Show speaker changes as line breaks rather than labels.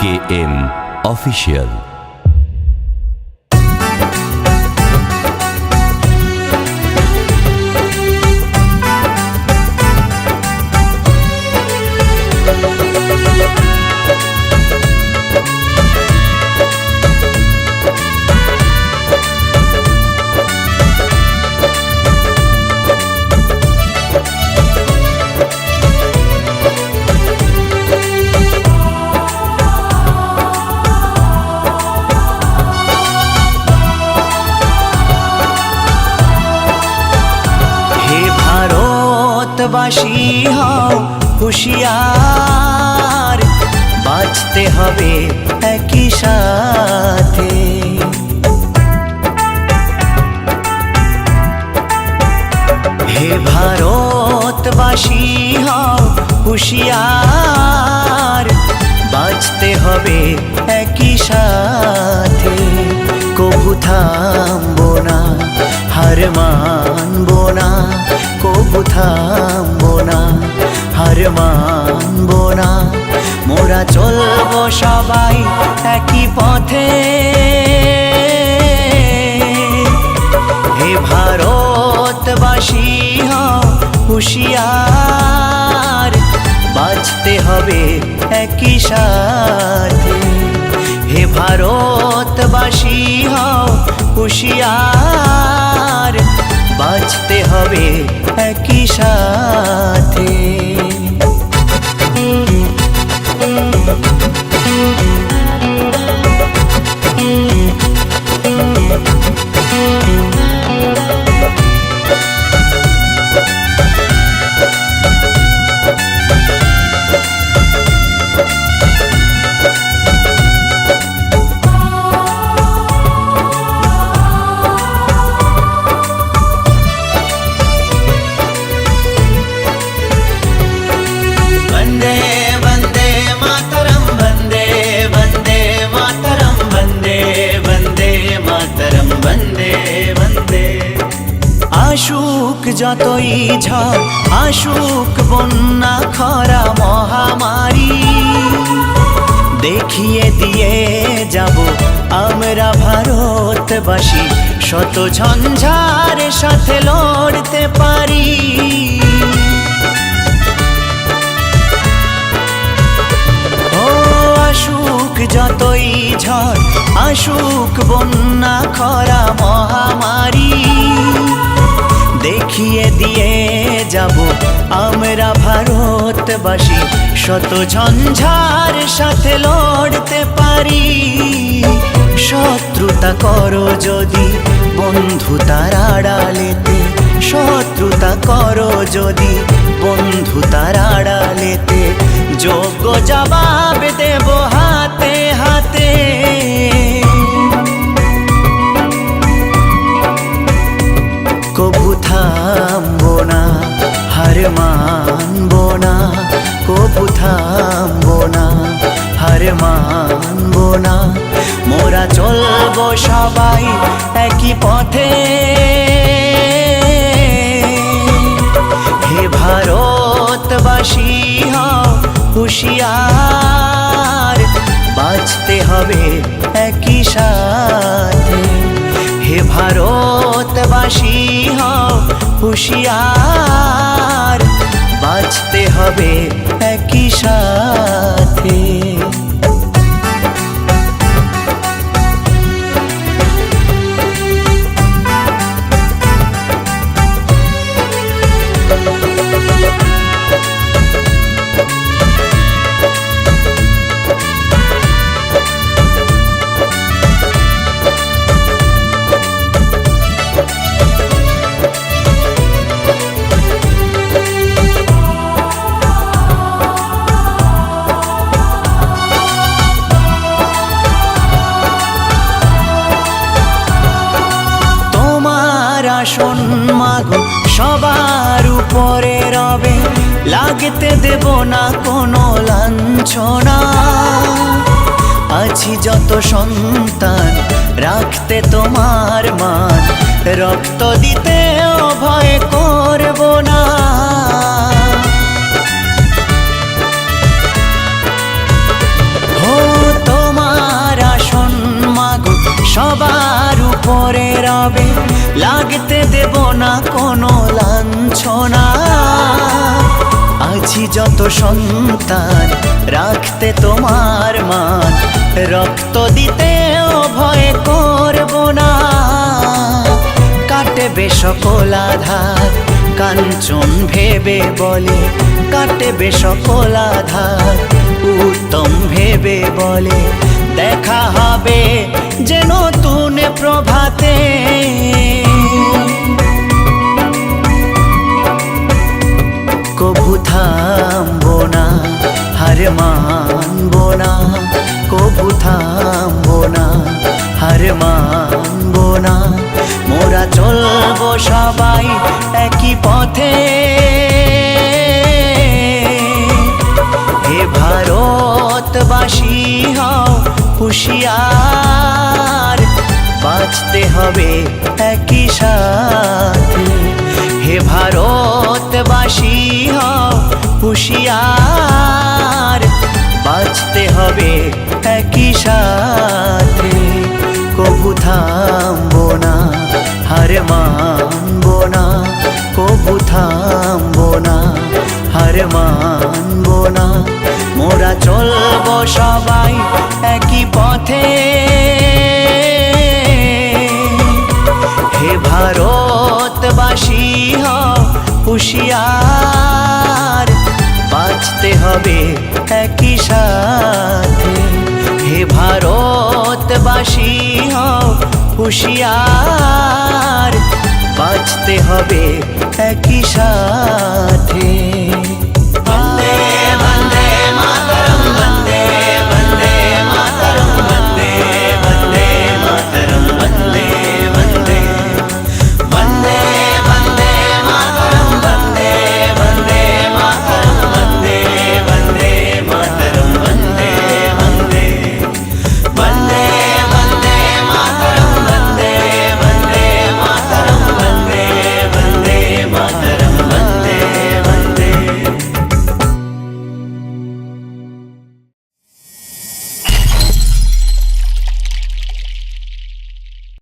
KM Official।
বাসী হও হুঁশিয়ার, বাঁচতে হবে একই সাথে। হে ভারতবাসী হও হুঁশিয়ার, বাঁচতে হবে একই সাথে। কবু থামবো না, হার মানবো না, কবু থামবো না, হার মানবো না। মোরা চলবো সবাই একই পথে। হে ভারতবাসী হও হুঁশিয়ার, বাঁচতে হবে একই সাথে। হে ভারতবাসী হও হুঁশিয়ার, বাঁচতে হবে একই সাথে। আসুক যতই ঝড়, আসুক বন্যা খরা মহামারী, দেখিয়ে দিয়ে যাব আমরা ভারতবাসী শত ঝঞ্ঝার সাথে লড়তে পারি। ও আসুক যতই ঝড়, আসুক বন্যা খরা মহামারী, দেখিয়ে দিয়ে যাব আমরা ভারতবাসী শত ঝঞ্ঝার সাথে লড়তে পারি। শত্রুতা করো যদি বন্ধুতার আড়ালেতে, শত্রুতা করো যদি বন্ধুতার আড়ালেতে, যোগ্য জবাব দেব হাতে হাতে। কবু থামবো না, হার মানবো না, কবু থামবো না, হার মানবো না। মোরা চলবো সবাই একই পথে। হে ভারতবাসী হও হুঁশিয়ার, বাঁচতে হবে একই সাথে। হে ভারতবাসী হও হুঁশিয়ার, বাঁচতে হবে একই সাথে। শাসন মাগো সবার উপরে রবে, লাগতে দেব না কোনো লাঞ্ছনা। আছি যত সন্তান রাখতে তোমার মান, রক্ত দিতেও ভয় করব না। ও রবে, লাগতে দেব না কোনো লাঞ্ছনা। আছি যত সন্তান রাখতে তোমার মান, রক্ত দিতেও ভয় করব না। কাটবে সকল আধার কাঞ্চন ভেবে বলে, কাটবে সকল আধার উত্তম ভেবে বলে। দেখা হবে যে নতুন প্রভাতে, কবু থামবো না, হার মানবো না। কবু থামবো না, হার মানবো না। মোরা চলবো সবাই একই পথে। হে ভারতবাসী হও হুঁশিয়ার, বাঁচতে হবে একই সাথে। হে ভারতবাসী হও হুঁশিয়ার, বাঁচতে হবে একই সাথে। কবু থামবো না, হার মানবো না। কবু থামবো না, হার মানবো না। মোরা চলবো সবাই একই পথে। হে ভারতবাসী হও হুঁশিয়ার, বাঁচতে হবে একই সাথে। হে ভারতবাসী হও হুঁশিয়ার, বাঁচতে হবে একই সাথে।